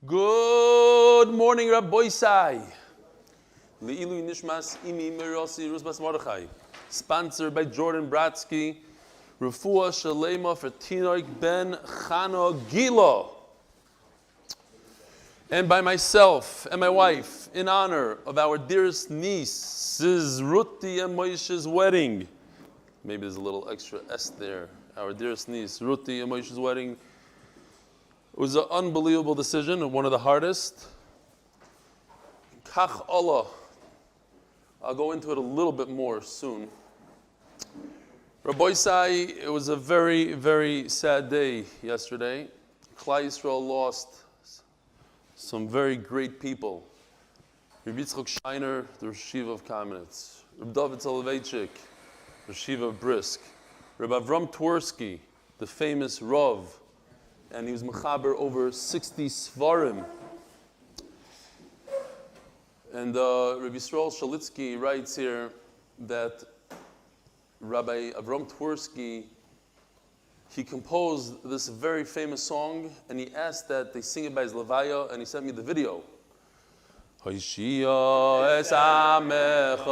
Good morning, Rabbi Sai. Le'ilu Nishmas Imi Mirosi Rusbas Mordechai. Sponsored by Jordan Brodsky. Refuah Shelayma for Teenok Ben Chano גילה. And by myself and my wife, in honor of our dearest niece's Ruti Moshe's wedding. Maybe there's a little extra S there. Our dearest niece, Ruti Moshe's wedding. It was an unbelievable decision, and one of the hardest. Kach Allah. I'll go into it a little bit more soon. Rabbi Sai, it was a very, very sad day yesterday. Klal Yisroel lost some very great people. Rabbi Yitzchak Shiner, the Rosh Yeshiva of Kamenetz. Rabbi David Soloveitchik, Rosh Yeshiva of Brisk. Rabbi Avram Twersky, the famous Rav, and he was mechaber over 60 svarim. And Rabbi Yisrael Shalitsky writes here that Rabbi Avram Twersky, he composed this very famous song, and he asked that they sing it by his levaya, and he sent me the video. Hoshia es amecho,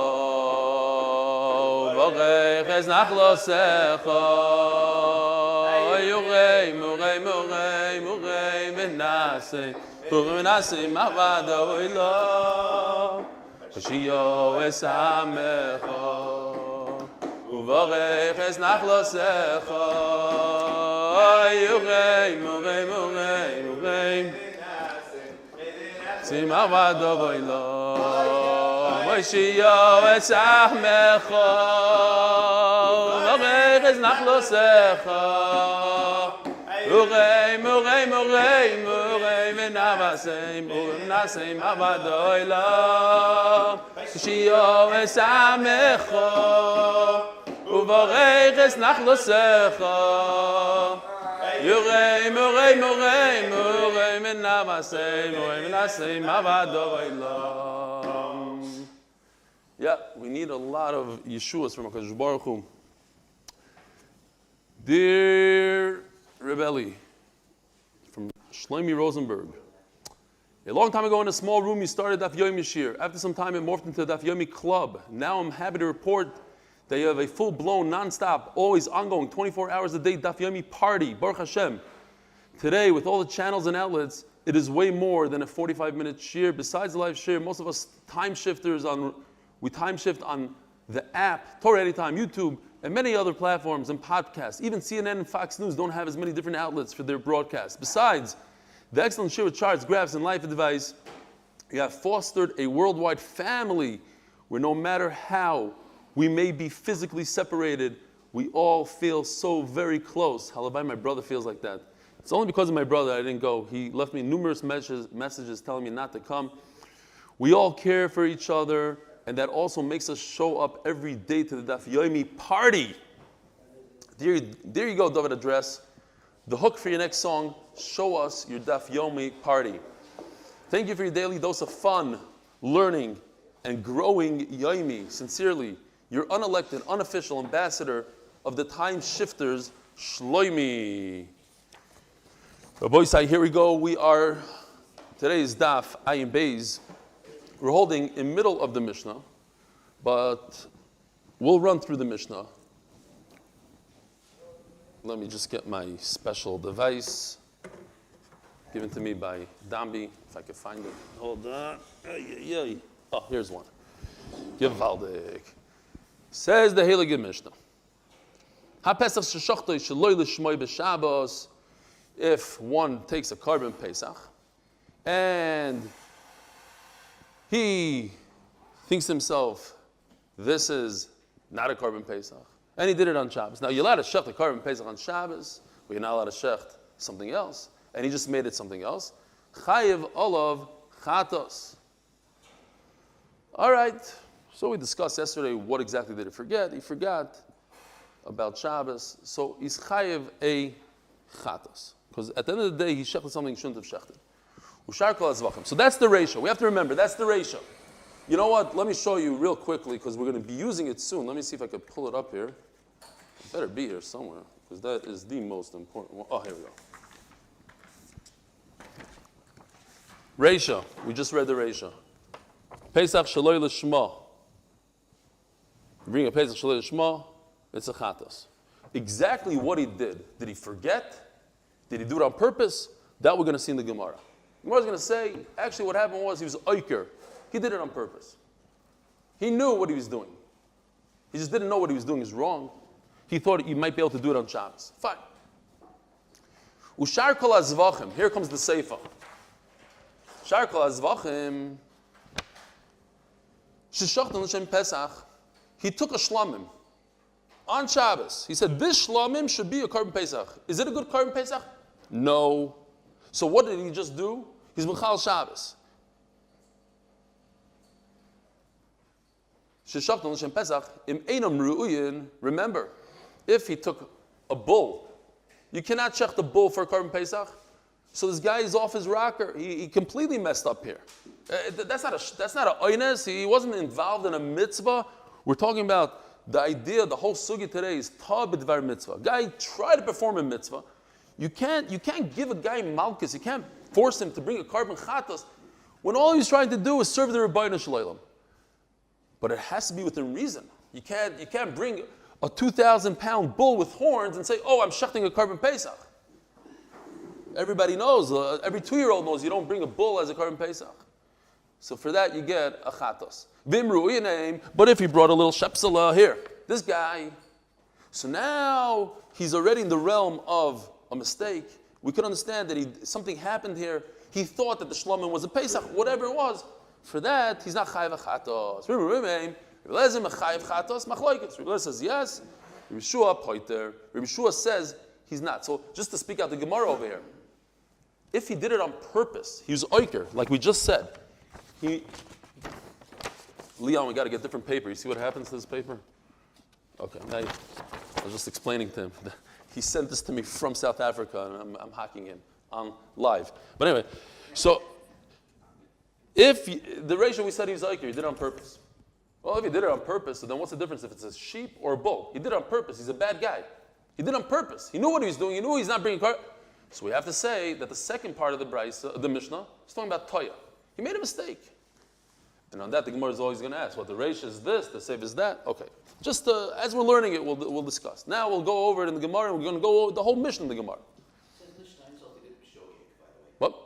v'orech es nachlosecho, yurei, murei, murei, murei, v'nasei, v'nasei, ma'vado ilo. Hoshia es amecho, v'orech es nachlosecho, yurei, murei, murei, murei, Sima vado voilo, Moshiyo esachmecho, V'orech nachlosecho, Urei, murei, murei, murei, v'navasei, v'nasei, vado voilo, Moshiyo esachmecho, V'orech nachlosecho. Yurei, murei, murei, murei, menavasei, murei, menasei, mavado v'olam. Yeah, we need a lot of Yeshuas from HaKadosh Baruch Hu. Dear Rebelli, from Shlomi Rosenberg. A long time ago in a small room, you started Daf Yomi shir. After some time, it morphed into a Daf Yomi club. Now I'm happy to report that you have a full-blown, non-stop, always ongoing, 24 hours a day Daf Yomi party, Baruch Hashem. Today, with all the channels and outlets, it is way more than a 45-minute shir. Besides the live shir, most of us time shifters, we time shift on the app, Torah Anytime, YouTube, and many other platforms and podcasts. Even CNN and Fox News don't have as many different outlets for their broadcasts. Besides the excellent shir with charts, graphs, and life advice, you have fostered a worldwide family where no matter how we may be physically separated, we all feel so very close. Halavai, my brother feels like that. It's only because of my brother I didn't go. He left me numerous messages telling me not to come. We all care for each other, and that also makes us show up every day to the Daf Yomi party. There you go, David Address. The hook for your next song, show us your Daf Yomi party. Thank you for your daily dose of fun, learning, and growing Yomi. Sincerely, your unelected, unofficial ambassador of the time shifters, Shloimi. Rabbi Sai, here we go. Today's Daf, Amud Beis. We're holding in middle of the Mishnah, but we'll run through the Mishnah. Let me just get my special device given to me by Dambi, if I can find it. Hold on. Oh, here's one. Gewaldig. Says the Heilige Mishnah. Ha-Pesach sheshochtoi sheloi l'shmoi b'Shabbos. If one takes a carbon Pesach and he thinks to himself, this is not a carbon Pesach, and he did it on Shabbos. Now, you're allowed to shecht a carbon Pesach on Shabbos, but you're not allowed to shecht something else, and he just made it something else. Chayiv olav chatos. All right. So we discussed yesterday what exactly did he forget. He forgot about Shabbos. So he's chayiv a chatos. Because at the end of the day, he shechted something he shouldn't have shechted. So that's the ratio. We have to remember, that's the ratio. You know what? Let me show you real quickly, because we're going to be using it soon. Let me see if I can pull it up here. It better be here somewhere, because that is the most important one. Oh, here we go. Reisha. We just read the Reisha. Pesach Shaloi L'Shma. Bring a Pesach Shaloi L'Shma, it's a chatos. Exactly what he did. Did he forget? Did he do it on purpose? That we're going to see in the Gemara. The Gemara is going to say, actually what happened was he was oiker. He did it on purpose. He knew what he was doing. He just didn't know what he was doing is wrong. He thought he might be able to do it on Shabbos. Fine. Ushar kol hazvachim. Here comes the seifa. Ushar kol hazvachim. Sheshachtan l'shem Pesach. He took a shlamim on Shabbos. He said, this shlamim should be a carbon Pesach. Is it a good carbon Pesach? No. So what did he just do? He's Mechal Shabbos. Sheshachtan l'shem Pesach. Im einam ru'uyin. Remember, if he took a bull, you cannot check the bull for a carbon Pesach. So this guy is off his rocker. He completely messed up here. That's not a oines. He wasn't involved in a mitzvah. We're talking about the idea, the whole sugi today is ta b'dvar mitzvah. Guy tried to perform a mitzvah. You can't give a guy malchus. You can't force him to bring a carbon chatos when all he's trying to do is serve the Rebbeinu Shalom. But it has to be within reason. You can't bring a 2,000-pound bull with horns and say, oh, I'm shechting a carbon Pesach. Everybody knows, every 2-year-old knows you don't bring a bull as a carbon Pesach. So for that you get a chatos. Vimru name, but if he brought a little shepsela here, this guy, so now he's already in the realm of a mistake. We could understand that something happened here. He thought that the shlamim was a Pesach, whatever it was. For that, he's not chayiv a chatos. Rebbe Lezer mechayiv chatos machloikes. Rebbe says yes. Rebbe Shua poiter. Rebbe Shua says he's not. So just to speak out the Gemara over here, if he did it on purpose, he was oiker, like we just said. Leon, we got to get different paper. You see what happens to this paper? Okay, I was just explaining to him. He sent this to me from South Africa, and I'm hacking him on live. But anyway, so if the ratio we said he was oiker, he did it on purpose. Well, if he did it on purpose, so then what's the difference if it's a sheep or a bull? He did it on purpose. He's a bad guy. He did it on purpose. He knew what he was doing. He knew he's not bringing car. So we have to say that the second part of the Brisa, the Mishnah, is talking about Toya. He made a mistake. And on that, the Gemara is always going to ask, what the Reish is this, the Sev is that? Okay. Just as we're learning it, we'll discuss. Now we'll go over it in the Gemara, and we're going to go over the whole Mishnah in the Gemara. What?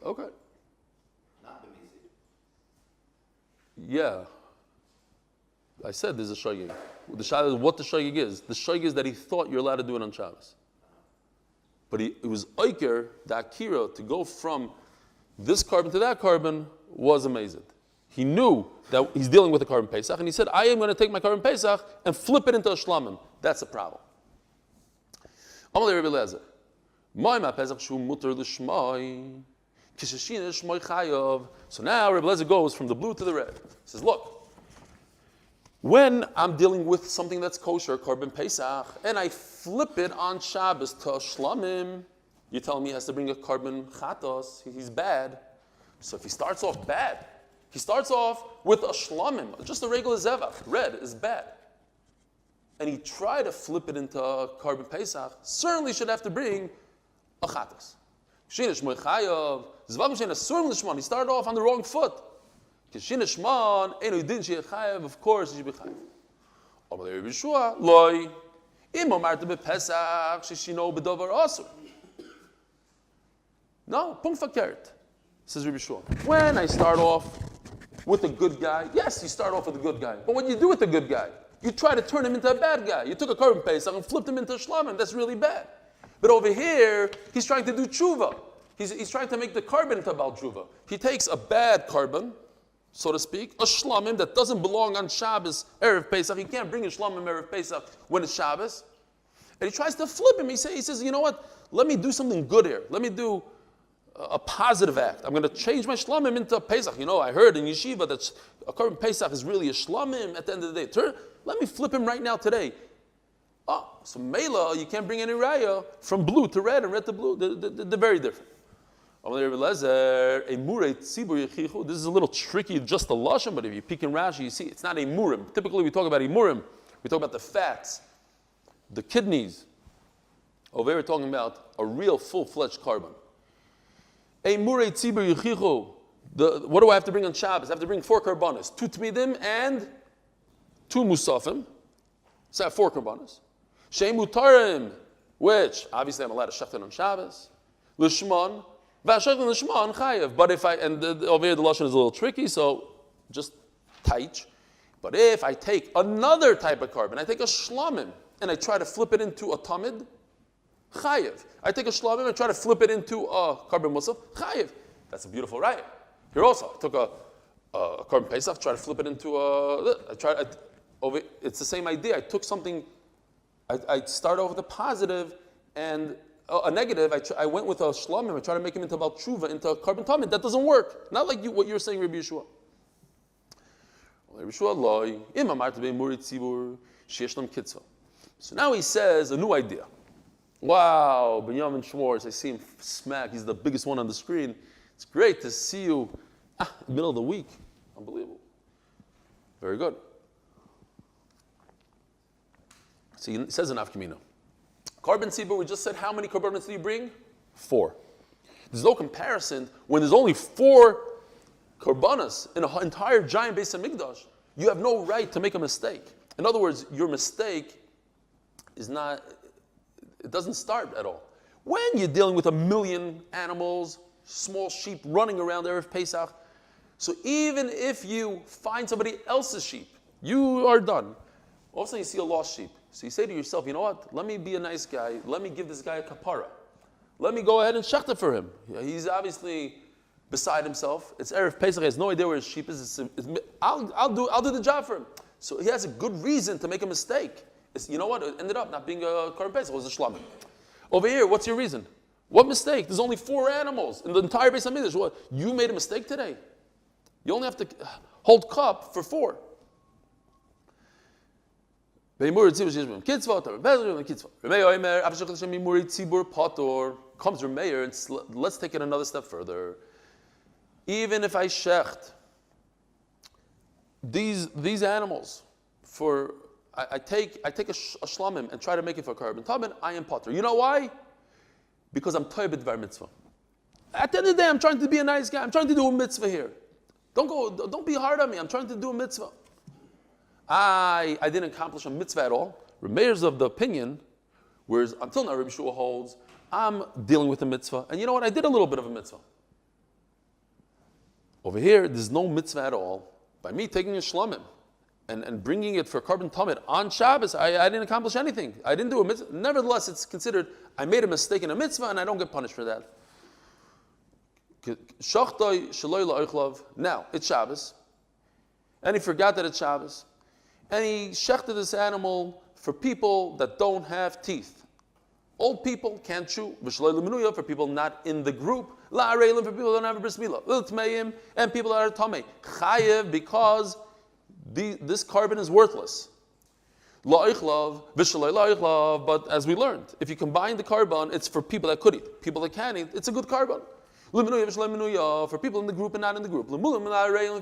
Okay. Yeah. I said there's a shogeg. The shogeg is what the shogeg is. The shogeg is that he thought you're allowed to do it on Shabbos. But it was oiker, the akira, to go from this carbon to that carbon was amazing. He knew that he's dealing with a carbon Pesach, and he said, I am going to take my carbon Pesach and flip it into a shlamim. That's the problem. Amalei Rebbe Lezer. Ma'ima Pesach shu muter l'shmai. Kishashina shmai chayav. So now Rebbe Lezer goes from the blue to the red. He says, look, when I'm dealing with something that's kosher, carbon Pesach, and I flip it on Shabbos to a shlamim, you're telling me he has to bring a carbon chatos, he's bad. So if he starts off bad, he starts off with a shlamim, just a regular zevach, red is bad. And he tried to flip it into a carbon Pesach, certainly should have to bring a chatos. He started off on the wrong foot. Of course, he should be chayav. No, punkt verkehrt, says Rebbe Shua. When I start off with a good guy, yes, you start off with a good guy. But what you do with a good guy, you try to turn him into a bad guy. You took a carbon Pesach and flipped him into a shlamim. That's really bad. But over here, he's trying to do tshuva. He's trying to make the carbon into a bal tshuva. He takes a bad carbon, so to speak, a shlamim that doesn't belong on Shabbos, Erev Pesach. He can't bring a shlamim Erev Pesach when it's Shabbos. And he tries to flip him. He says, you know what? Let me do something good here. Let me do a positive act. I'm going to change my shlamim into a Pesach. You know, I heard in yeshiva that a carbon Pesach is really a shlamim at the end of the day. Let me flip him right now today. Oh, so Mela, you can't bring any raya from blue to red and red to blue. They're very different. This is a little tricky, just the lashon, but if you peek in Rashi, you see it's not a murim. Typically, we talk about a murim. We talk about the fats, the kidneys, Over here we're talking about a real full-fledged carbon. What do I have to bring on Shabbos? I have to bring 4 karbanos, 2 tmidim and 2 musafim. So I have 4 karbanos. Shein mutarim, which obviously I'm allowed to shechten on Shabbos. Lishman, v'ashechten lishman chayev. But if over here the lashon is a little tricky, so just taich. But if I take another type of carbon, I take a shlamim and I try to flip it into a tamid, chayev. I take a shlamim and try to flip it into a carbon musaf, chayev. That's a beautiful raya. Here also, I took a carbon pesach, try to flip it into it's the same idea. I took something, I start off with a positive and a negative. I went with a shlamim, I try to make him into a baltshuva, into a carbon tamid. That doesn't work. Not like what you're saying, Rabbi Yeshua. So now he says a new idea. Wow, Benjamin Schwartz, I see him smack. He's the biggest one on the screen. It's great to see you in the middle of the week. Unbelievable. Very good. So he says in Afkamina, carbon tzibur, we just said how many carbonates do you bring? 4. There's no comparison when there's only 4 karbanas in an entire giant Beis Hamikdash. You have no right to make a mistake. In other words, your mistake is not, it doesn't start at all. When you're dealing with 1 million animals, small sheep running around Erev Pesach, so even if you find somebody else's sheep, you are done. All of a sudden you see a lost sheep. So you say to yourself, you know what, let me be a nice guy, let me give this guy a kapara. Let me go ahead and shecht it for him. He's obviously beside himself. It's Erev Pesach, he has no idea where his sheep is. I'll do the job for him. So he has a good reason to make a mistake. You know what, it ended up not being a Korban Pesach, it was a shlamim. Over here, what's your reason? What mistake? There's only 4 animals in the entire Beis Hamikdash. What? You made a mistake today? You only have to hold cup for 4. Comes Rameir and let's take it another step further. Even if I shecht these animals for I take a shlamim and try to make it for carbon tamid, I am potter. You know why? Because I'm toy b'dvar mitzvah. At the end of the day, I'm trying to be a nice guy. I'm trying to do a mitzvah here. Don't be hard on me. I'm trying to do a mitzvah. I didn't accomplish a mitzvah at all. Rameir's of the opinion, whereas until now Rabbi Shua holds, I'm dealing with a mitzvah. And you know what? I did a little bit of a mitzvah. Over here, there's no mitzvah at all. By me taking a shlamim and bringing it for carbon tamid on Shabbos, I didn't accomplish anything. I didn't do a mitzvah. Nevertheless, it's considered I made a mistake in a mitzvah and I don't get punished for that. Now, it's Shabbos. And he forgot that it's Shabbos. And he shechted this animal for people that don't have teeth. Old people can't chew. For people not in the group. For people that don't have a bris milah. And people that are tamei. Chayev, because this carbon is worthless. But as we learned, if you combine the carbon, it's for people that could eat. People that can't eat, it's a good carbon. For people in the group and not in the group.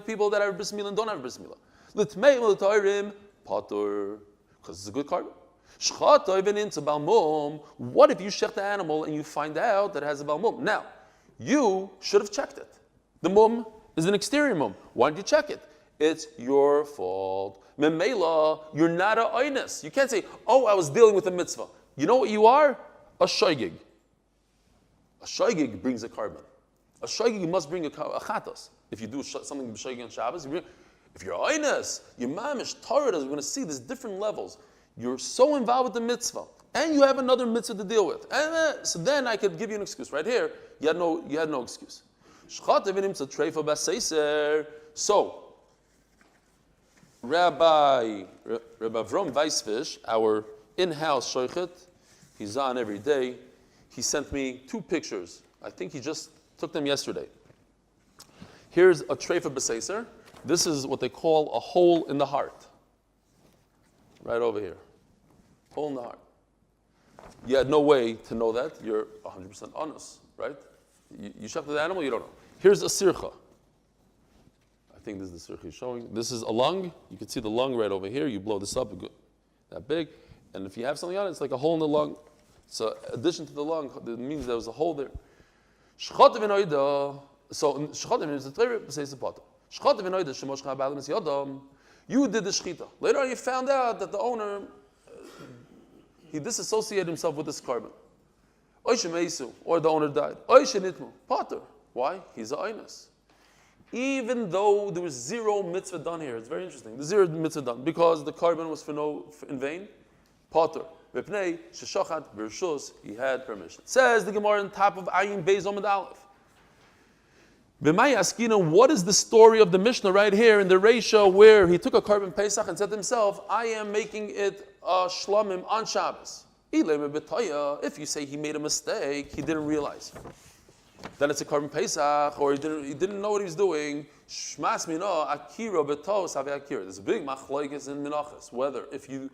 People that have bris milah and don't have bris milah. Because it's a good carbon. What if you shecht the animal and you find out that it has a balmum? Now, you should have checked it. The mum is an exterior mum. Why didn't you check it? It's your fault. Memela, you're not a oinus. You can't say, oh, I was dealing with a mitzvah. You know what you are? A shoygig. A shoygig brings a carbon. A shoygig must bring a chatos. If you do something b'shoygig on Shabbos, if you're oinus, your mamish Torah, we're going to see there's different levels. You're so involved with the mitzvah, and you have another mitzvah to deal with. And so then I could give you an excuse. Right here, you had no excuse. So, Rabbi Avram Weisfish, our in-house shochet, he's on every day. He sent me 2 pictures. I think he just took them yesterday. Here's a treifa b'seiser. This is what they call a hole in the heart. Right over here. Hole in the heart. You had no way to know that. You're 100% honest, right? You shechted the animal, you don't know. Here's a sircha. I think this is the sircha he's showing. This is a lung. You can see the lung right over here. You blow this up, that big. And if you have something on it, it's like a hole in the lung. So addition to the lung, it means there was a hole there. Shchotav inoida. So shchotav is the Torah says the potter. Shchotav inoida shemosh chabalim is yodam. You did the shchita. Later on, you found out that the owner he disassociated himself with this carbon. Oishem Eisu, or the owner died. Oishem Nitmu, potter. Why? He's a einus. Even though there was zero mitzvah done here, it's very interesting. There's zero mitzvah done because the carbon was in vain. Potter. V'pnei sheshachat v'rshus, he had permission. It says the Gemara on top of Ayin Beis Amud Aleph. B'may askina, what is the story of the Mishnah right here in the Reisha where he took a carbon Pesach and said to himself, I am making it a shlamim on Shabbos. If you say he made a mistake, he didn't realize. Then it's a carbon Pesach, or he didn't know what he was doing. Shmas mina akira betos have akira. There's a big machlokes in minachas whether if you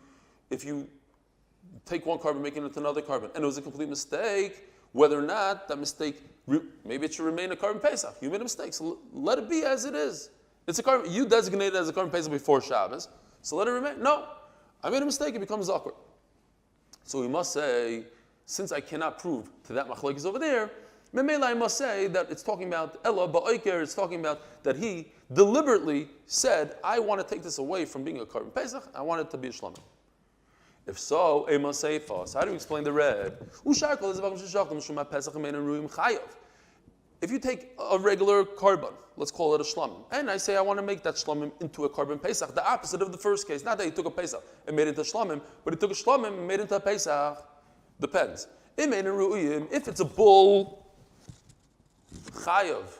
take one carbon, making it into another carbon, and it was a complete mistake, whether or not that mistake maybe it should remain a carbon Pesach. You made a mistake, so let it be as it is. It's a carbon. You designated it as a carbon Pesach before Shabbos, so let it remain. No, I made a mistake. It becomes awkward. So we must say, since I cannot prove to that machlokes over there, Memela, I must say that it's talking about Ella Ba'oiker, it's talking about that he deliberately said, I want to take this away from being a carbon Pesach, I want it to be a shlema. If so, Ema Seifa. So how do you explain the red? If you take a regular carbon, let's call it a shlamim, and I say I want to make that shlamim into a carbon Pesach, the opposite of the first case. Not that he took a Pesach and made it into shlamim, but he took a shlamim and made it into a Pesach. Depends. If it's a bull, chayav.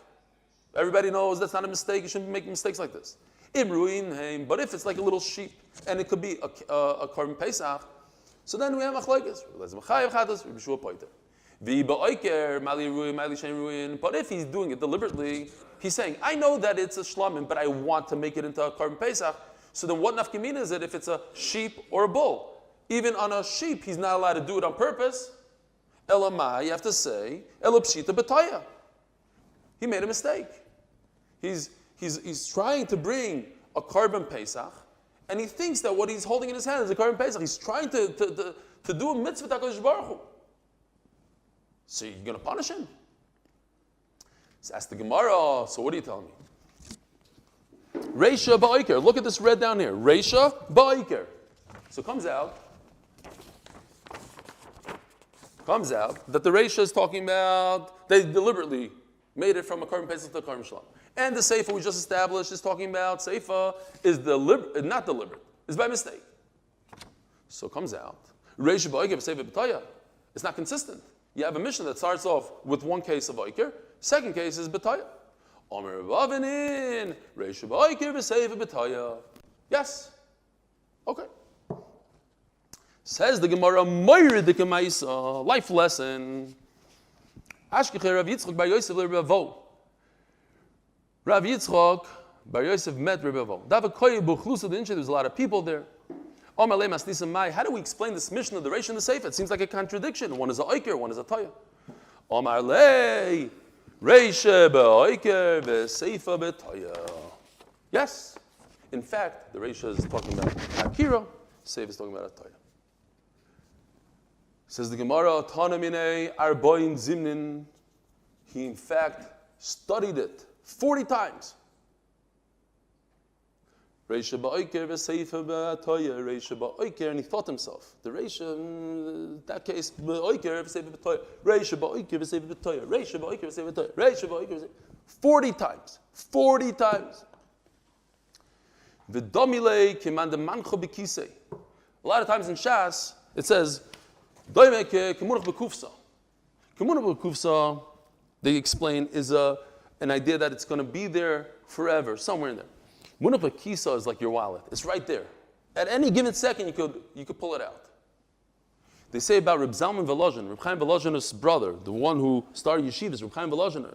Everybody knows that's not a mistake. You shouldn't be making mistakes like this. But if it's like a little sheep, and it could be a carbon Pesach, so then we have machlokes. But if he's doing it deliberately, he's saying, I know that it's a shlamim, but I want to make it into a carbon Pesach. So then what nafkamina is it if it's a sheep or a bull? Even on a sheep, he's not allowed to do it on purpose. Elamai, you have to say, elapshita b'taya. He made a mistake. He's trying to bring a carbon Pesach, and he thinks that what he's holding in his hand is a carbon Pesach. He's trying to do a mitzvah HaKadosh Baruch Hu. So you're going to punish him? So ask the Gemara, so what are you telling me? Reisha ba'oiker. Look at this red down here. Reisha ba'oiker. So it comes out that the Reisha is talking about, they deliberately made it from a carbon Pesach to a carbon Shalom. And the Seifa we just established is talking about Seifa is not deliberate. It's by mistake. So it comes out. Reisha ba'oiker v'seifa b'taya. It's not consistent. You have a mission that starts off with one case of Oiker, second case is B'taya. Omer Vavinin, Reisha ba'oiker v'seifa b'taya. Yes. Okay. Says the Gemara, Moirid Kemaisa, life lesson. Ashkecher Rav Yitzchok bar Yosef le Ravo. Rav Yitzchok bar Yosef met Ravo. Davakoy buchlusa the there's a lot of people there. How do we explain this mission of the Reish and the Seifa? It seems like a contradiction. One is a Oiker, one is a Taya. Omar lei, Reish be'oiker v'seifa b'taya. Yes. In fact, the Reish is talking about Akira, Seifa is talking about a Taya. Says the Gemara, Tanamine Arboin Zimnin. He in fact studied it 40 times. Reisha ba'oiker v'seifa b'taya, Reisha ba'oiker, and he thought himself, the Reisha, in that case, ba'oiker v'seifa b'taya, Reisha ba'oiker v'seifa b'taya, Reisha ba'oiker v'seifa b'taya, Reisha ba'oiker v'seifa 40 times. 40 times. V'domile kimanda mancho b'kisei. A lot of times in Shas, it says, Doimeke kemunach b'kufsa. Kemunach b'kufsa, they explain, is an idea that it's going to be there forever, somewhere in there. Munach b'kisa is like your wallet. It's right there. At any given second, you could pull it out. They say about Reb Zalman Volozhin, Reb Chaim Volozhin's brother, the one who started yeshivas, Reb Chaim Volozhin,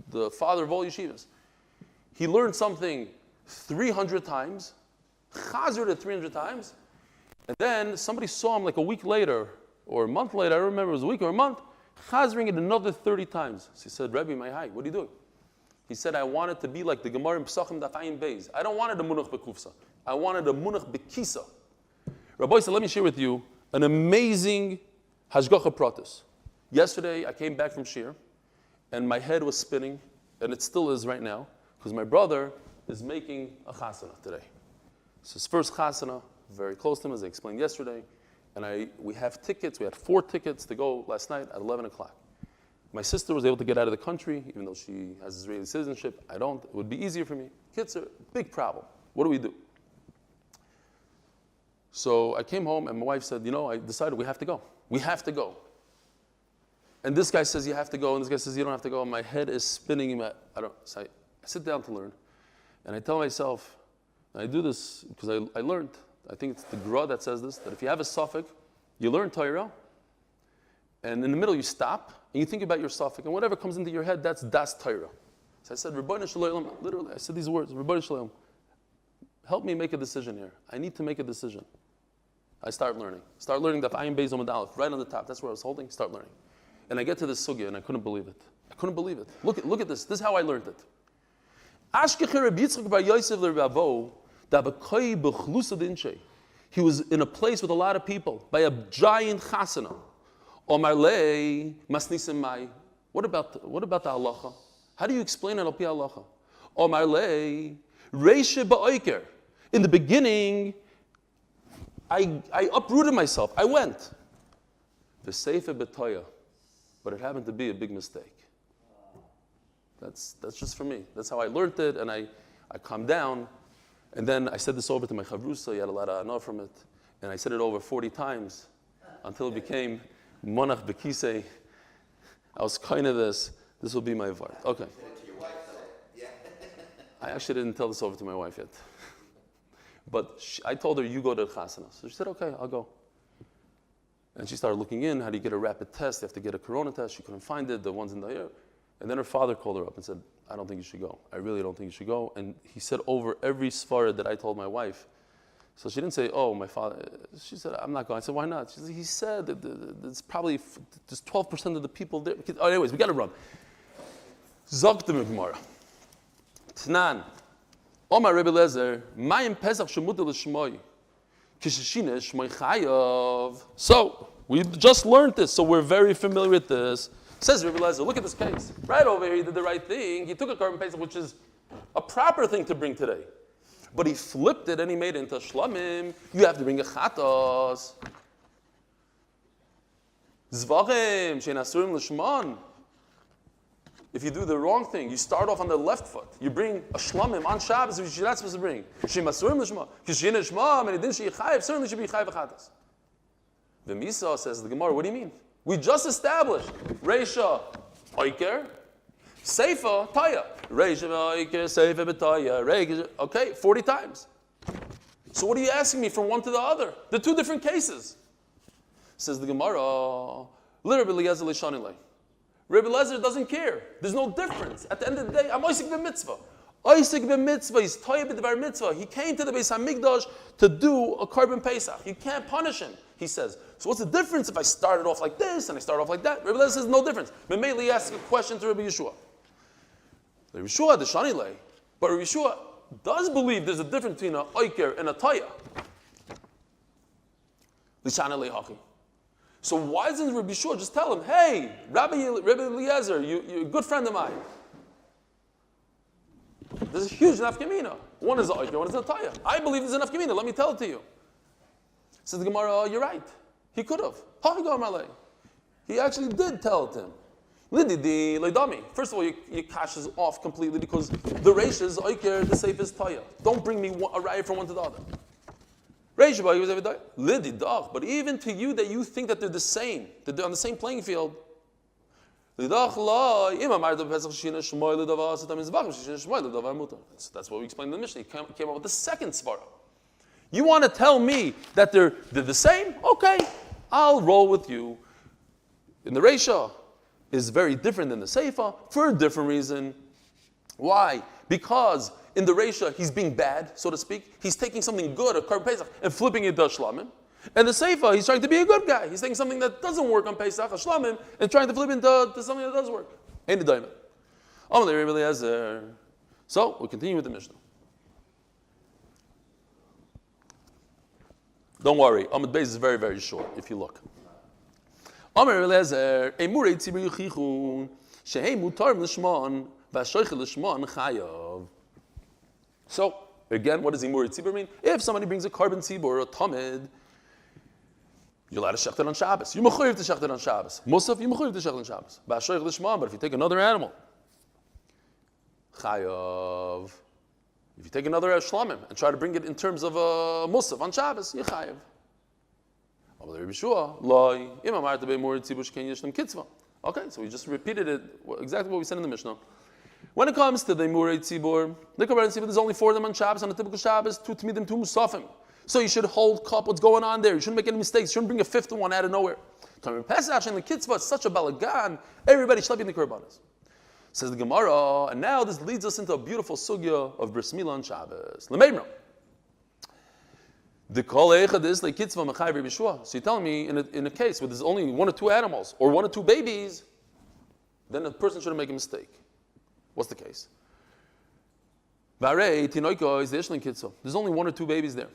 the father of all yeshivas. He learned something 300 times, chazer it 300 times, and then somebody saw him like a week later, or a month later, I don't remember, it was a week or a month, chazering it another 30 times. So he said, Rebbe, my high, what are you doing? He said, I want it to be like the Gemara in Pesachim Daf Beis. I don't want it a munach bekufsa. I wanted a munach bekisa. Rabbi said, let me share with you an amazing Hashgacha pratis. Yesterday, I came back from Shir, and my head was spinning, and it still is right now, because my brother is making a chasana today. It's his first chasana, very close to him, as I explained yesterday. And we have tickets. We had 4 tickets to go last night at 11 o'clock. My sister was able to get out of the country, even though she has Israeli citizenship. I don't. It would be easier for me. Kids are a big problem. What do we do? So I came home, and my wife said, I decided we have to go. We have to go. And this guy says you have to go, and this guy says you don't have to go. And my head is spinning. So I sit down to learn, and I tell myself, and I do this because I learned. I think it's the Gra that says this, that if you have a suffix, you learn Torah, and in the middle you stop, and you think about your suffix, and whatever comes into your head, that's das Torah. So I said, Refuah Shelayma, literally, I said these words, Refuah Shelayma, help me make a decision here. I need to make a decision. I start learning. Start learning Daf Yomi Amud Aleph, right on the top. That's where I was holding. Start learning. And I get to this sugya, and I couldn't believe it. I couldn't believe it. Look at this. This is how I learned it. He was in a place with a lot of people, by a giant chasana. What about the halacha? How do you explain it al pi halacha? In the beginning, I uprooted myself. I went. But it happened to be a big mistake. That's just for me. That's how I learned it, and I calmed down. And then I said this over to my chavrusa. He had a lot of anah from it. And I said it over 40 times until it became monach bekisei. I was kind of this will be my vart. Okay. I actually didn't tell this over to my wife yet. But I told her, you go to the chasana. So she said, okay, I'll go. And she started looking in. How do you get a rapid test? You have to get a corona test. She couldn't find it, the ones in the air. And then her father called her up and said, I don't think you should go. I really don't think you should go. And he said over every svara that I told my wife. So she didn't say, oh, my father. She said, I'm not going. I said, why not? She said, he said that there's probably there's 12% of the people there. Oh, anyways, we got to run. Zog the Gemara. Tnan. Omar Rebbe Lezer. Mayim Pesach shemutel l'shmoi. Kishishine shmoi chayav. So, we just learned this, so we're very familiar with this. Says Rebbe Lezer, look at this case. Right over here, he did the right thing. He took a carbon pesach, which is a proper thing to bring today. But he flipped it and he made it into shlamim. You have to bring a chatos. Zvachim, shein asurim l'shmon. If you do the wrong thing, you start off on the left foot. You bring a shlamim on Shabbos, which you're not supposed to bring. Shein asurim l'shmon. Because shein l'shmon, and it didn't shein chayiv, certainly should be chayiv a chatos. The Misa says, the Gemara, what do you mean? We just established Reisha, Oiker, Seifa, Taya. Reisha, Oiker, Seifa, B'Taya, Reisha. Okay, 40 times. So what are you asking me from one to the other? They're 2 different cases. Says the Gemara, literally, Rebbe Lezer Rebbe Lezer doesn't care. There's no difference. At the end of the day, I'm Oisik b'mitzvah. Oisik b'mitzvah, he's Taya b'dvar mitzvah. He came to the Beis HaMikdash to do a carbon pesach. You can't punish him, he says. So what's the difference if I started off like this and I start off like that? Rebbe Lezer says no difference. Memeli asks a question to Rebbe Yeshua. Rebbe Yeshua, the Shanilei, but Rebbe Yeshua does believe there's a difference between an Oiker and a Taya. L'Shanilei Hachi. So why doesn't Rebbe Yeshua just tell him, hey, Rebbe Eliezer, you're a good friend of mine. There's a huge nafkamina. One is a Oiker, one is a Taya. I believe there's a nafkamina. Let me tell it to you. Says the Gemara, oh, you're right. He could have. He actually did tell it to him. First of all, your cash is off completely because the Reish is Oiker, the safe is Taya. Don't bring me a raya from one to the other. But even to you that you think that they're the same, that they're on the same playing field, that's what we explained in the Mishnah. He came up with the second svara. You want to tell me that they're the same? Okay, I'll roll with you. In the Reisha is very different than the Seifa for a different reason. Why? Because in the Reisha, he's being bad, so to speak. He's taking something good, a Korban Pesach, and flipping it to a Shlamim. And the Seifa, he's trying to be a good guy. He's taking something that doesn't work on Pesach, a Shlamim, and trying to flip it into something that does work. MDY Tehillim. So, we'll continue with the Mishnah. Don't worry, Amud Beis is very, very short, if you look. Amar Eliezer, Emurei tzibur yuchichun, shehei mutar l'shmon, v'ashoichel l'shmon chayav. So, again, what does Emurei tzibur mean? If somebody brings a carbon tzibur or a tamid, you're allowed to shecht it on Shabbos. You're mechuyev to shecht it on Shabbos. Musaf, you're mechuyev to shecht it on Shabbos. V'ashoichel l'shmon, but if you take another animal, chayav. If you take another shlamim and try to bring it in terms of a musaf on Shabbos, you're chayav. Okay, so we just repeated it, exactly what we said in the Mishnah. When it comes to the Emurei Tzibur, there's only 4 of them on Shabbos, on a typical Shabbos, 2 Tmidim, 2 Musafim. So you should hold cup what's going on there. You shouldn't make any mistakes. You shouldn't bring a 5th one out of nowhere. Pesach and the Kitzvah, it's such a balagan. Everybody schlepping the Korbanos. Says the Gemara, and now this leads us into a beautiful sugya of Bris Milah on Shabbos. L'meimra. The Cholei Yisrael is like Kitzvah Mechai Refuah. So you're telling me in a case where there's only 1 or 2 animals or 1 or 2 babies, then a person shouldn't make a mistake. What's the case? Varei Tinoiko is the Ishlan Kitzvah. There's only 1 or 2 babies there.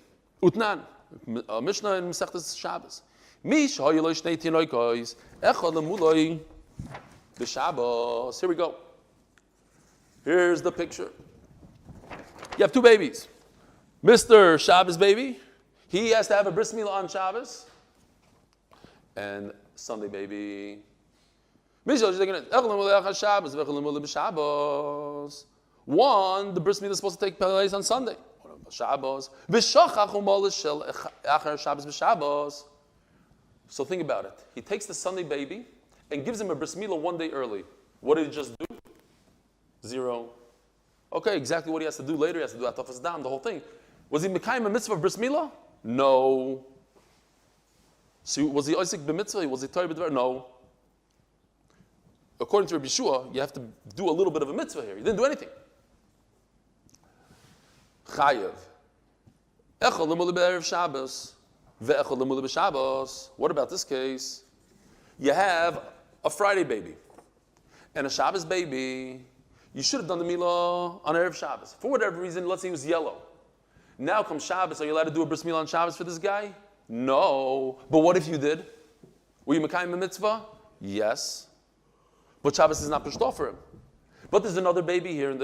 Utnan, Mishnah in Masechtas Shabbos. Mish Hayeloi Shnei Tinoikos Echad Lemuloi B'Shabbos. Here we go. Here's the picture. You have 2 babies. Mr. Shabbos baby, he has to have a bris milah on Shabbos. And Sunday baby. One, the bris milah is supposed to take place on Sunday. Shabbos. So think about it. He takes the Sunday baby and gives him a bris milah 1 day early. What did he just do? 0. Okay, exactly what he has to do later. He has to do atafas dam, the whole thing. Was he mekayim a mitzvah of bris milah? No. So was he Isaac b'mitzvah? Was he Torah b'dvar? No. According to Rabbi Yeshua, you have to do a little bit of a mitzvah here. He didn't do anything. Chayev. Echol lemula b'erev Shabbos. Ve'echol lemula b'Shabbos. What about this case? You have a Friday baby and a Shabbos baby. You should have done the milah on Erev Shabbos. For whatever reason, let's say he was yellow. Now comes Shabbos, are you allowed to do a bris milah on Shabbos for this guy? No. But what if you did? Were you mekayim a mitzvah? Yes. But Shabbos is not pushed off for him. But there's another baby here in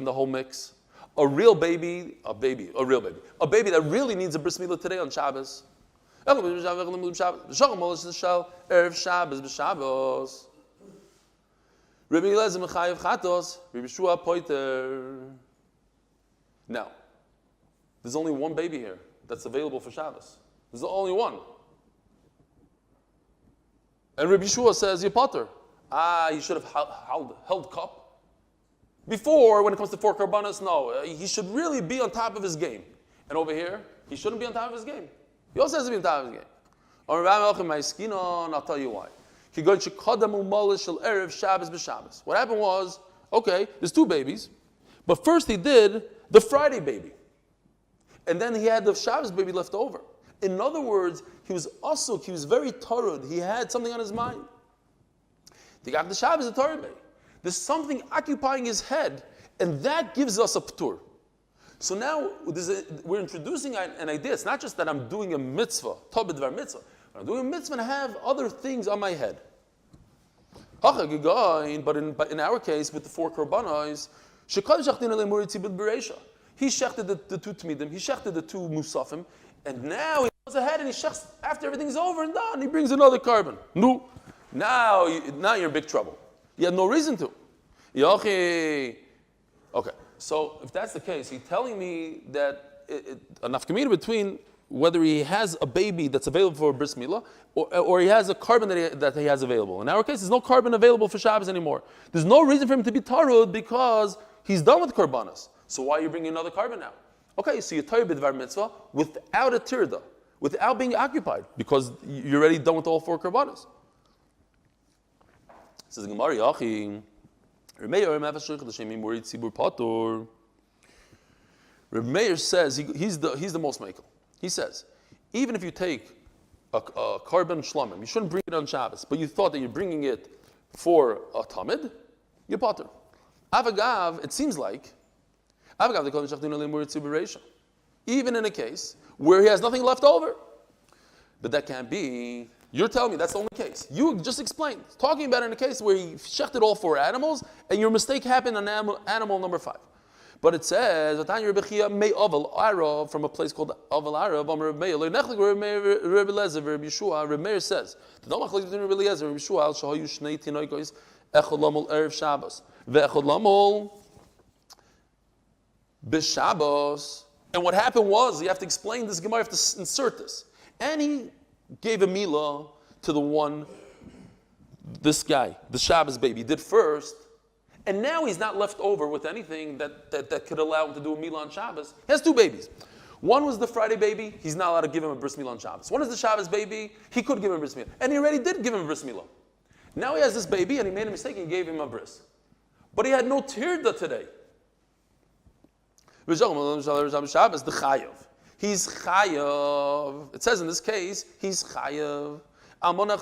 the whole mix. A real baby, a baby that really needs a bris milah today on Shabbos. Erev Shabbos b'Shabbos. Rabbi Eliezer mechayev chatos, Rabbi Yeshua poiter. Now, there's only 1 baby here that's available for Shabbos. There's only 1. And Rabbi Yeshua says, you potter. You should have held cup. Before, when it comes to 4 karbanos, no. He should really be on top of his game. And over here, he shouldn't be on top of his game. He also has to be on top of his game. I'll tell you why. What happened was, okay, there's 2 babies, but first he did the Friday baby. And then he had the Shabbos baby left over. In other words, he was very torud. He had something on his mind. The Shabbos is a Torah baby. There's something occupying his head, and that gives us a p'tur. So now we're introducing an idea. It's not just that I'm doing a mitzvah, tabidvar mitzvah. I'm doing a mitzvah and I have other things on my head. But in our case, with the 4 korbanos, he shechted the 2 tmidim, he shechted the 2 musafim, and now he goes ahead and he shechts after everything's over and done. He brings another carbon. No, now you're in big trouble. You had no reason to. Okay, so if that's the case, he's telling me that a nafkamina between whether he has a baby that's available for bris milah or he has a carbon that he has available. In our case, there's no carbon available for Shabbos anymore. There's no reason for him to be tarud because he's done with korbanos. So why are you bringing another carbon now? Okay, so you're tarud b'dvar mitzvah without a tirda, without being occupied, because you're already done with all 4 korbanos. Says the Gemara, Yachi, Reb Meir says he's the most makel. He says, even if you take a carbon shlamim, you shouldn't bring it on Shabbos, but you thought that you're bringing it for a tamid, you're potter. Avagav, it seems like, even in a case where he has nothing left over, but that can't be. You're telling me that's the only case. You just explained. Talking about in a case where he shechted all 4 animals, and your mistake happened on animal number 5. But it says, from a place called Aval Arav, Rabbi Meir says, and what happened was, you have to explain this Gemara, you have to insert this. And he gave a milah to the one, this guy, the Shabbos baby, did first. And now he's not left over with anything that could allow him to do a milah on Shabbos. He has 2 babies. One was the Friday baby. He's not allowed to give him a bris milah on Shabbos. One is the Shabbos baby. He could give him a bris milah. And he already did give him a bris milah. Now he has this baby and he made a mistake and he gave him a bris. But he had no tirda today. The chayav. He's chayav. It says in this case, he's chayav. So where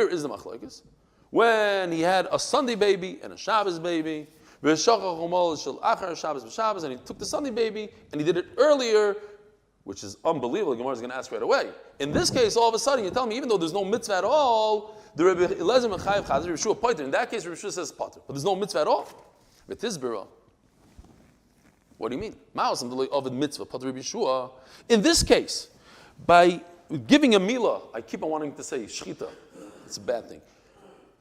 is the machlokes? When he had a Sunday baby and a Shabbos baby, and he took the Sunday baby and he did it earlier, which is unbelievable. The Gemara is going to ask right away. In this case, all of a sudden, you tell me, even though there's no mitzvah at all, the Rebbe Elazar and Chayav Chazer, Refuah Poiter. In that case, Refuah says Potter, but there's no mitzvah at all. What do you mean? In this case, by giving a milah, I keep on wanting to say shchita. It's a bad thing.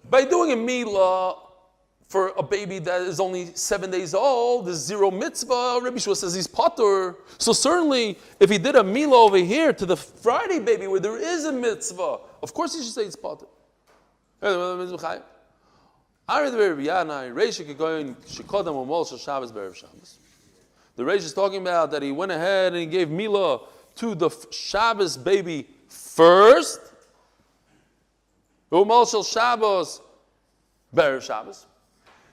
By doing a milah for a baby that is only 7 days old, there's 0 mitzvah. Rabbi Shua says he's potter. So certainly, if he did a milah over here to the Friday baby where there is a mitzvah, of course he should say it's potter. The Reish is talking about that he went ahead and he gave milah to the Shabbos baby first. Shabbos, Be'erev Shabbos.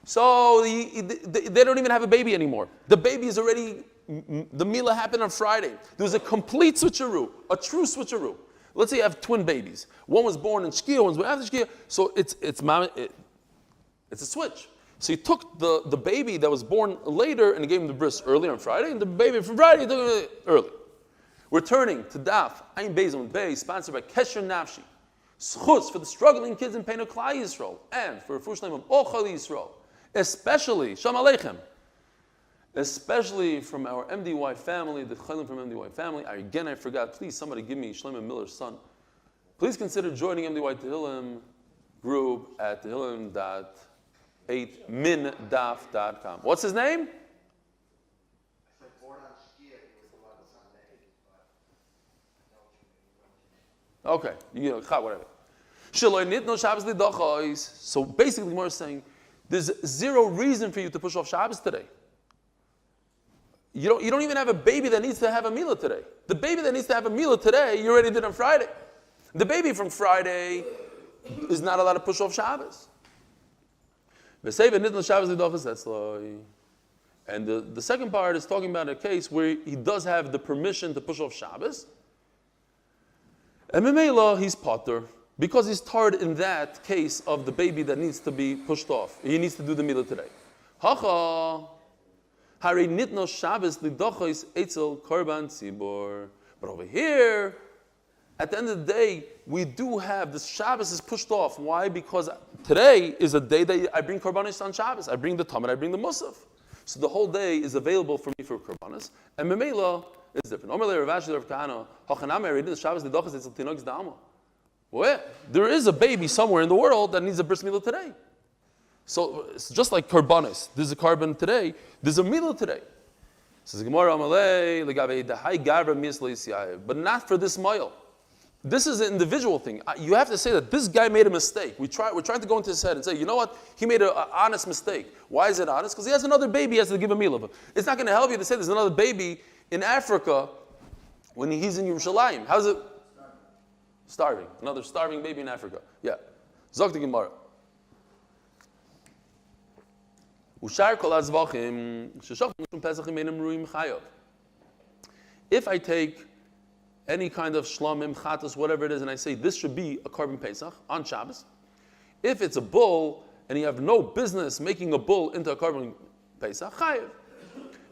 So they don't even have a baby anymore. The baby is already, the milah happened on Friday. There was a complete switcheroo, a true switcheroo. Let's say you have twin babies. One was born in Shkia, one's born after Shkia. So it's a switch. So he took the baby that was born later and he gave him the bris earlier on Friday, and the baby from Friday he took it early. We're turning to Daf Amud Beis, sponsored by Kesher Nafshi. Zchus for the struggling kids in pain of Klal Yisroel, and for Refuah Shelayma of all Cholei Yisrael, especially Shalom Aleichem, especially from our MDY family, the Chaylim from MDY family. I forgot. Please, somebody give me Shlomo Miller's son. Please consider joining MDY Tehillim group at tehillim.8mindaf.com. What's his name? Okay, whatever. So basically, Gemara is saying there's 0 reason for you to push off Shabbos today. You don't even have a baby that needs to have a milah today. The baby that needs to have a milah today, you already did on Friday. The baby from Friday is not allowed to push off Shabbos. And the second part is talking about a case where he does have the permission to push off Shabbos. And Memela, he's potter, because he's tarred in that case of the baby that needs to be pushed off. He needs to do the milah today. But over here, at the end of the day, we do have the Shabbos is pushed off. Why? Because today is a day that I bring korbanos on Shabbos. I bring the tamid, I bring the musaf. So the whole day is available for me for korbanos. And Memela, it's different. Well, there is a baby somewhere in the world that needs a bris milah today. So it's just like korbanos. There's a carbon today. There's a milah today. Says Gemara but not for this mile. This is an individual thing. You have to say that this guy made a mistake. We're trying to go into his head and say, you know what? He made an honest mistake. Why is it honest? Because he has another baby he has to give a milah. It's not going to help you to say there's another baby in Africa when he's in Yerushalayim. How's it? Starving. Another starving baby in Africa. Yeah. Zok the Gemara. If I take any kind of shlamim, chatos, whatever it is, and I say this should be a carbon Pesach on Shabbos, if it's a bull and you have no business making a bull into a carbon Pesach, chayav.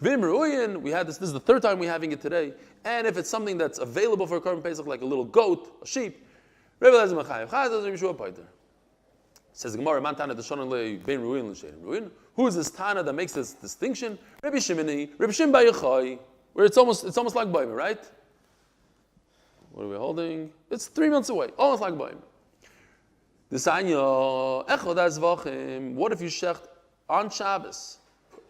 Vim ru'in, we had this is the third time we're having it today. And if it's something that's available for a Korban Pesach, like a little goat, a sheep, says the Gemara, Man Tana D'Shanan Le Ben Ru'in L'Shein Ru'in. Who is this Tana that makes this distinction? Rabbi Shimon Bar Yochai, where it's almost like Baima, right? What are we holding? It's 3 months away, almost like Baima. What if you shecht on Shabbos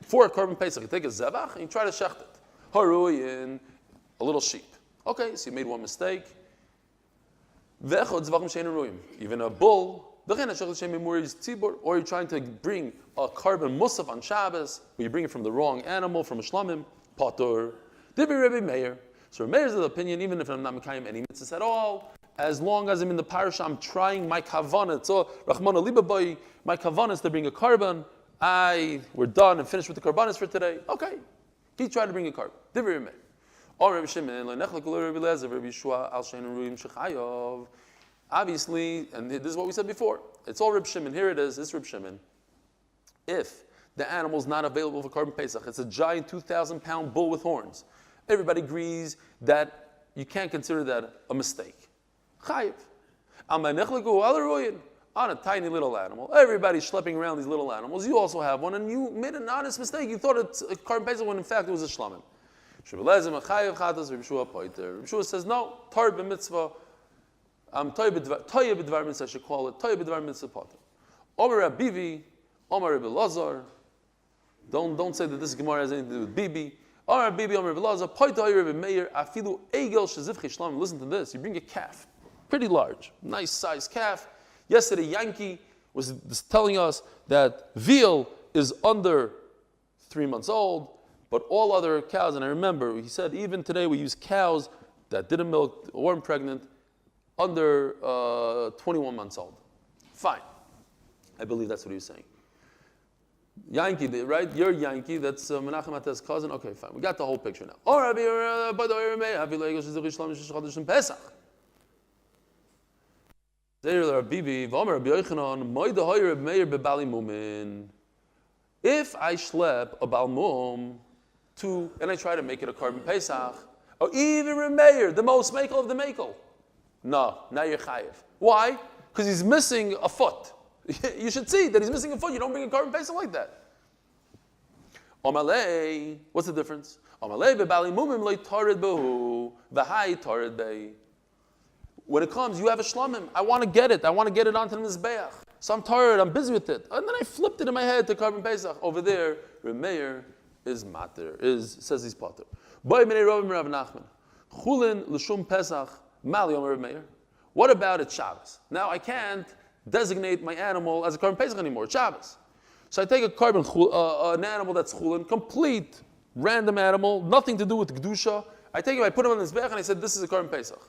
for a Korban Pesach? You take a zevach and you try to shecht it. Haruyin, a little sheep. Okay, so you made one mistake. Even a bull. Or you're trying to bring a carbon musaf on Shabbos, where you bring it from the wrong animal, from a shlamim, patur. Divi Rebbe Meir. So Rebbe Meir's of the opinion, even if I'm not mekayim any mitzvahs at all, as long as I'm in the parasha, I'm trying my kavanah. So Rachmana Libabai, my kavanah is to bring a carbon. We're done and finished with the karbanis for today. Okay, he tried to bring a carbon. Divi Rebbe Meir. Obviously, and this is what we said before, it's all Reb Shimon. Here it is, it's Reb Shimon. If the animal's not available for Korban Pesach, it's a giant 2,000-pound bull with horns. Everybody agrees that you can't consider that a mistake. Chayiv. On a tiny little animal. Everybody's schlepping around these little animals. You also have one, and you made an honest mistake. You thought it's a Korban Pesach when in fact it was a shlamim. Refuah says no. Tar b'mitzvah. Toya b'dvar mitzvah, should call it. Toya b'dvar mitzvah potter. Omer Abivi, Omer Rebbe Lazar. Don't say that this Gemara has anything to do with Bibi. Omer Abivi, Omer Rebbe Lazar. Poita Rebbe Meir. Afilu egel shezivchei shlam. Listen to this. You bring a calf, pretty large, nice sized calf. Yesterday, Yankee was telling us that veal is under 3 months old, but all other cows. And I remember he said even today we use cows that didn't milk or weren't pregnant, under 21 months old. Fine. I believe that's what he was saying. Yankee, right? You're Yankee. That's Menachem Atez's cousin. Okay, fine. We got the whole picture now. If I schlep a balmum and I try to make it a Korban Pesach, or even Remeir, the most makel of the makel, no, now you're chayiv. Why? Because he's missing a foot. You should see that he's missing a foot. You don't bring a Korban Pesach like that. Omalei, what's the difference? Omalei bebali mumim loy tarid behu v'hai tarid bei. When it comes, you have a shlamim. I want to get it. I want to get it onto the mizbeach. So I'm tired. I'm busy with it. And then I flipped it in my head to Korban Pesach. Over there, Remeir is mater. Says he's pater. Boy minei Ravim Rav Nachman. Chulin l'shum Pesach. What about it Shabbos? Now I can't designate my animal as a Korban Pesach anymore. It's Shabbos. So I take an animal that's chulin, complete random animal, nothing to do with Kedusha. I take him, I put him on this bech, and I said, this is a Korban Pesach.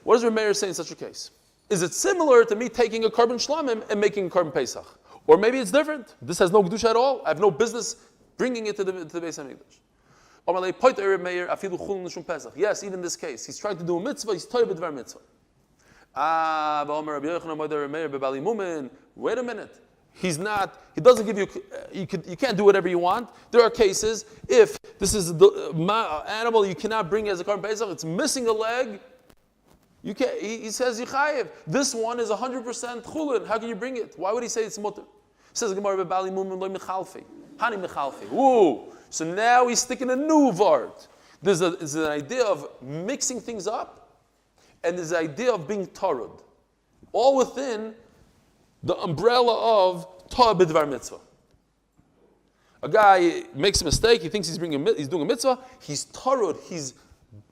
What does Remeir say in such a case? Is it similar to me taking a Korban Shlamim and making a Korban Pesach? Or maybe it's different. This has no Kedusha at all. I have no business bringing it to the Beis HaMikdash. Yes, even in this case, he's trying to do a mitzvah, he's toy b'dvar mitzvah. Wait a minute. He doesn't give you can't do whatever you want. There are cases, if this is the animal you cannot bring as a Korban Pesach, it's missing a leg, you can't, he says, Yichayev, this one is 100% chulin, how can you bring it? Why would he say it's mutter? Says the Gemara, Bali Mumin loy mechalfi. Hani mechalfi. Woo! So now he's sticking a new vart. There's an idea of mixing things up, and there's an idea of being tarud. All within the umbrella of Ta'ah b'dvar mitzvah. A guy makes a mistake, he thinks he's doing a mitzvah, he's tarud, he's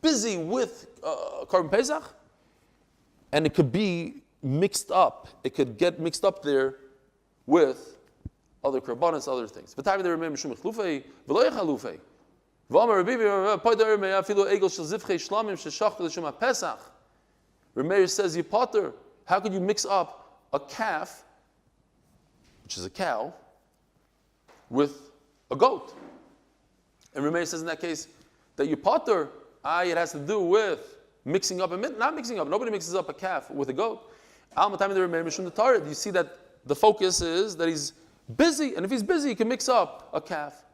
busy with Korban Pesach, and it could be mixed up. It could get mixed up there with other korbanos, other things. Remeir says, "You potter. How could you mix up a calf, which is a cow, with a goat?" And Remeir says in that case that you potter. It has to do with mixing up not mixing up. Nobody mixes up a calf with a goat. You see that the focus is that he's busy, and if he's busy, he can mix up a calf.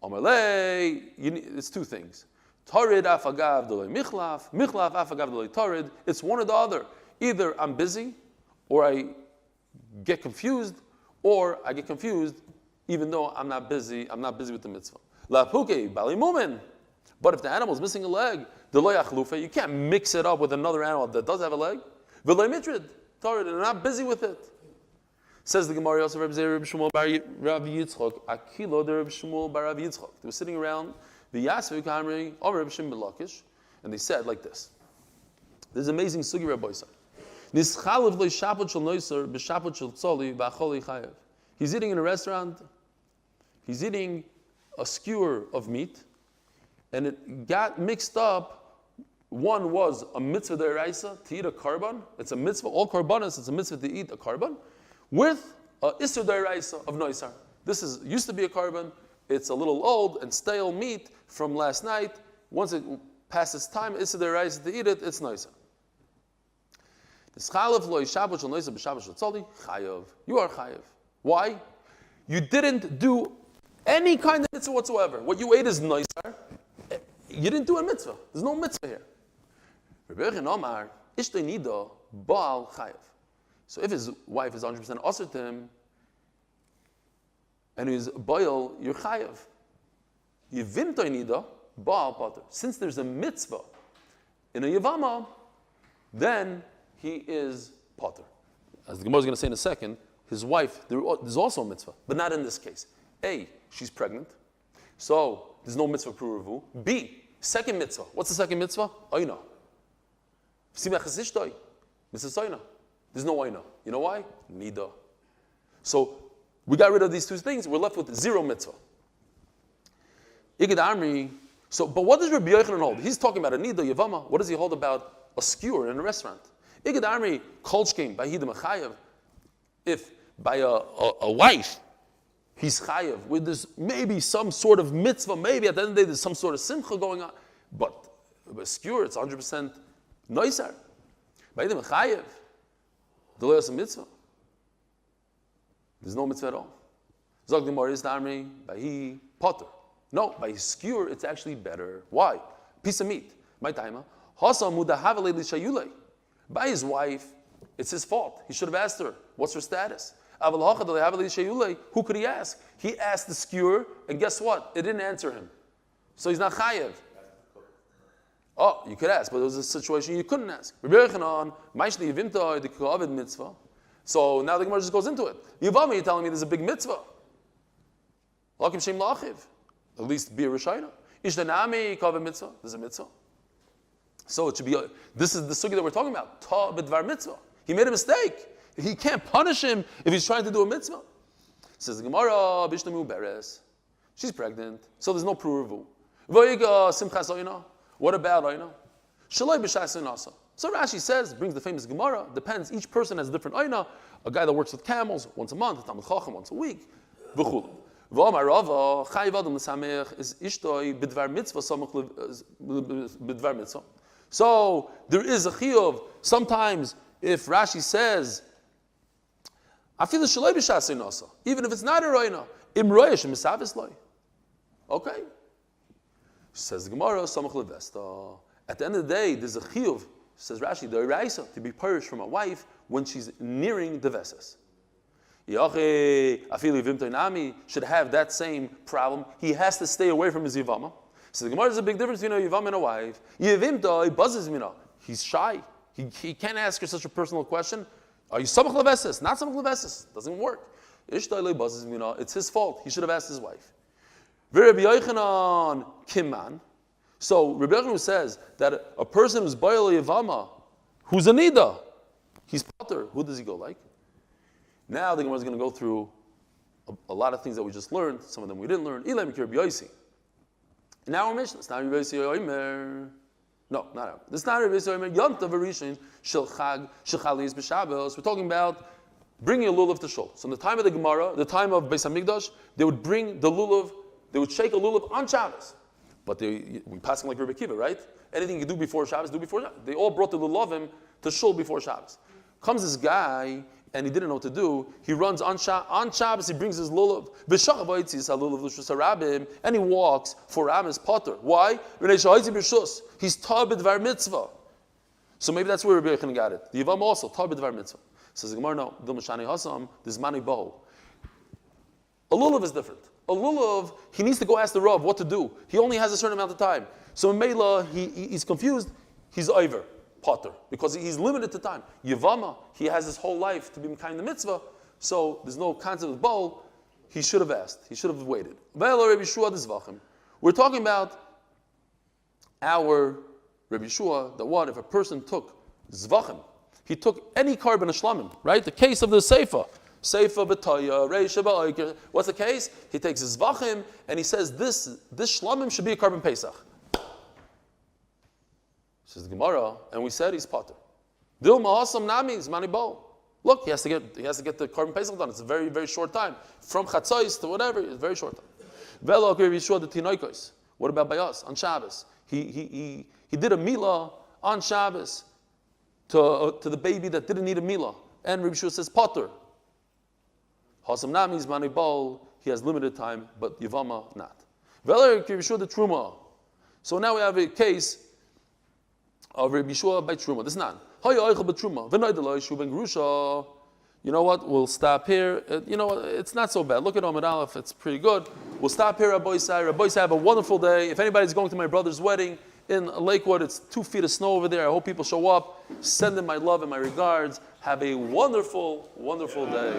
Amalei, it's two things. Tarid afagav dolei michlaf, michlaf afagav dolei tarid. It's one or the other. Either I'm busy, or I get confused, or I get confused even though I'm not busy with the mitzvah. Lapuke bali mumen. But if the animal is missing a leg, dolei achlufe, you can't mix it up with another animal that does have a leg. V'lei mitrid, tarid, and I'm not busy with it. Says the Gemara, also Reb Shmuel bar Rav Yitzchok, Akilo de Reb Shmuel bar Rav Yitzchok. They were sitting around the Yasvu Kamri or Reb Shimon Lakish, and they said like this. This is amazing sugi Rabbi said. Nischalav lo shapot shel noiser b'shapot shel tzoli v'acholei chayev. He's eating in a restaurant. He's eating a skewer of meat, and it got mixed up. One was a mitzvah de'oraisa to eat a korban. It's a mitzvah. All korbanos, it's a mitzvah to eat a korban. With a isur de'oraisa of noisar. This used to be a korban. It's a little old and stale meat from last night. Once it passes time, isur de'oraisa to eat it, it's noisar. You are chayav. Why? You didn't do any kind of mitzvah whatsoever. What you ate is noisar. You didn't do a mitzvah. There's no mitzvah here. So if his wife is 100% osir to him, and he's boil, you're chayav. Yivimtoi nida, baal pater. Since there's a mitzvah in a yavama, then he is pater. As the Gemara is going to say in a second, his wife, there's also a mitzvah, but not in this case. A, she's pregnant, so there's no mitzvah pruruvu. B, second mitzvah. What's the second mitzvah? Oina. Simachasishtoi. Mrs. Oina. There's no oina. You know why? Nida. So we got rid of these two things. We're left with zero mitzvah. Igad Amri. So, but what does Rabbi Yochanan hold? He's talking about a nida yavama. What does he hold about a skewer in a restaurant? Igad Amri kolshkein by hidam chayav. If by a wife he's chayav with this maybe some sort of mitzvah, maybe at the end of the day there's some sort of simcha going on, but a skewer it's 100% noisar. By hidam chayav. There's a mitzvah. There's no mitzvah at all. Zog Gemara is Damri by he potter. No, by his skewer it's actually better. Why? Piece of meat. My timer. By his wife, it's his fault. He should have asked her, what's her status? Who could he ask? He asked the skewer, and guess what? It didn't answer him. So he's not chayev. Oh, you could ask, but it was a situation you couldn't ask. So now the Gemara just goes into it. Yavama, you're telling me there's a big mitzvah. At least be a rishayna. Ishtanami kav mitzvah. There's a mitzvah. So it should be. This is the sugi that we're talking about. Ta b'dvar mitzvah. He made a mistake. He can't punish him if he's trying to do a mitzvah. Says the Gemara, bishnamu beres. She's pregnant, so there's no pruruvu. V'yiga simchas oyna. What about oyna? Shaloi b'shas oyna. So Rashi says, brings the famous Gemara. Depends. Each person has a different oyna. A guy that works with camels once a month, a Talmud Chacham once a week. V'chul. V'amar Rava chayiv adam l'samech is ishtoi b'dvar mitzvah samach b'dvar mitzvah. So there is a chiyuv. Sometimes if Rashi says, I feel the shaloi b'shas oyna, even if it's not a oyna, im royesh misavis loy. Okay. Says the Gemara, samach levesta. At the end of the day, there's a chiyuv, says Rashi, the iraisa, to be purged from a wife when she's nearing the vesas. Should have that same problem. He has to stay away from his yivama. So the Gemara is a big difference between a yivam and a wife. Yivimta, he buzzes mina. He's shy. He can't ask her such a personal question. Are you samach levesas? Not samach levesas. Doesn't work. Ishtai buzzes mina. It's his fault. He should have asked his wife. Rabbi Yochanan Kimman. So Rabbi Yochanan says that a person who's bayal yivama, who's a nida, he's potter. Who does he go like? Now the Gemara is going to go through a lot of things that we just learned. Some of them we didn't learn. Eli and Fagie. Now our mission. It's not Rabbi Yochanan. No, not out. This is not Rabbi Yochanan. Yontav Arishin Shel Chag Shechalis B'Shabbos. We're talking about bringing a lulav to shul. So in the time of the Gemara, the time of Beis Hamikdash, they would bring the lulav. They would shake a lulav on Shabbos. But we passing like Rabbi Kiva, right? Anything you do before Shabbos, do before Shabbos. They all brought the lulavim to shul before Shabbos. Comes this guy, and he didn't know what to do, he runs on Shabbos, he brings his lulav, and he walks for Amos Potter. Why? He's tabed var mitzvah. So maybe that's where Rabbi Yochanan got it. The Yavam also, tabed var mitzvah. Says the Gemara, no, Dilmashani Hasam, this mani bohu. A lulav is different. A lulav, he needs to go ask the Rav what to do. He only has a certain amount of time. So in Mela, he's confused, he's over. Potter, because he's limited to time. Yavama, he has his whole life to be kind the mitzvah, so there's no concept of bowl. He should have asked. He should have waited. We're talking about our Rabbi Yeshua, the one, if a person took zvachim, he took any carbon of shlamim, right? The case of the seifa. Seifa b'toya, reisha ba'oiker. What's the case? He takes his zvachim and he says this shlamim should be a carbon pesach. Says the Gemara, and we said he's potter. Dilma asam nami is mani bo. Look, he has to get the carbon pesach done. It's a very, very short time. From chatzos to whatever, it's a very short time. Velo Yeshua the tinokos. What about by us on Shabbos? He did a milah on Shabbos to the baby that didn't need a milah. And Rabbi Yeshua says potter. Hasam nami is mani bo. He has limited time, but Yavama not. Velo Yeshua the truma. So now we have a case of Rabbi Yeshua by Truma. This is not. You know what? We'll stop here. You know what? It's not so bad. Look at Amud Aleph. It's pretty good. We'll stop here, Rabbi Yisai. Rabbi Yisai, have a wonderful day. If anybody's going to my brother's wedding in Lakewood, it's 2 feet of snow over there. I hope people show up. Send them my love and my regards. Have a wonderful, wonderful day.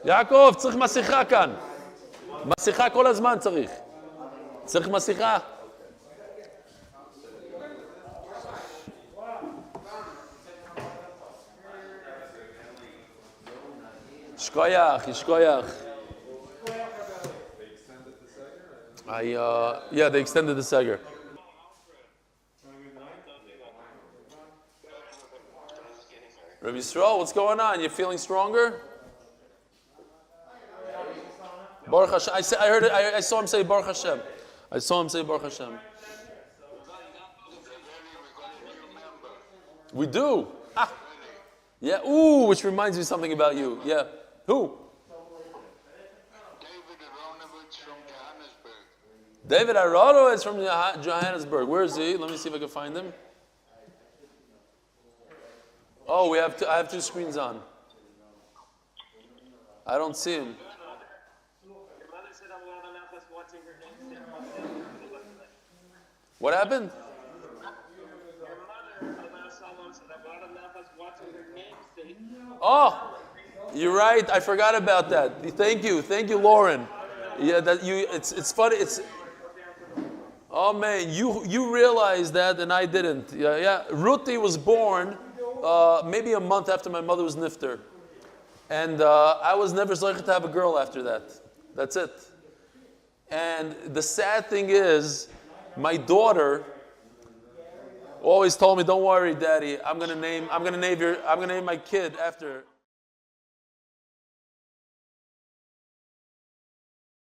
יעקב, צריך מסיכה כאן. מסיכה כל הזמן צריך. צריך מסיכה. Yishkoyach. Yeah, they extended the Seger. Rabbi Yisrael, what's going on? You feeling stronger? Baruch Hashem. I saw him say Baruch Hashem. We do. Yeah. Ooh, which reminds me something about you. Yeah. Who? David Aronowitz from Johannesburg. Where is he? Let me see if I can find him. Oh, I have 2 screens on. I don't see him. What happened? Oh, you're right. I forgot about that. Thank you, Lauren. Yeah, it's funny. Oh man, you realized that and I didn't. Yeah. Ruti was born maybe a month after my mother was nifter, and I was never zocheh to have a girl after that. That's it. And the sad thing is, my daughter always told me, "Don't worry, Daddy. I'm gonna name my kid after."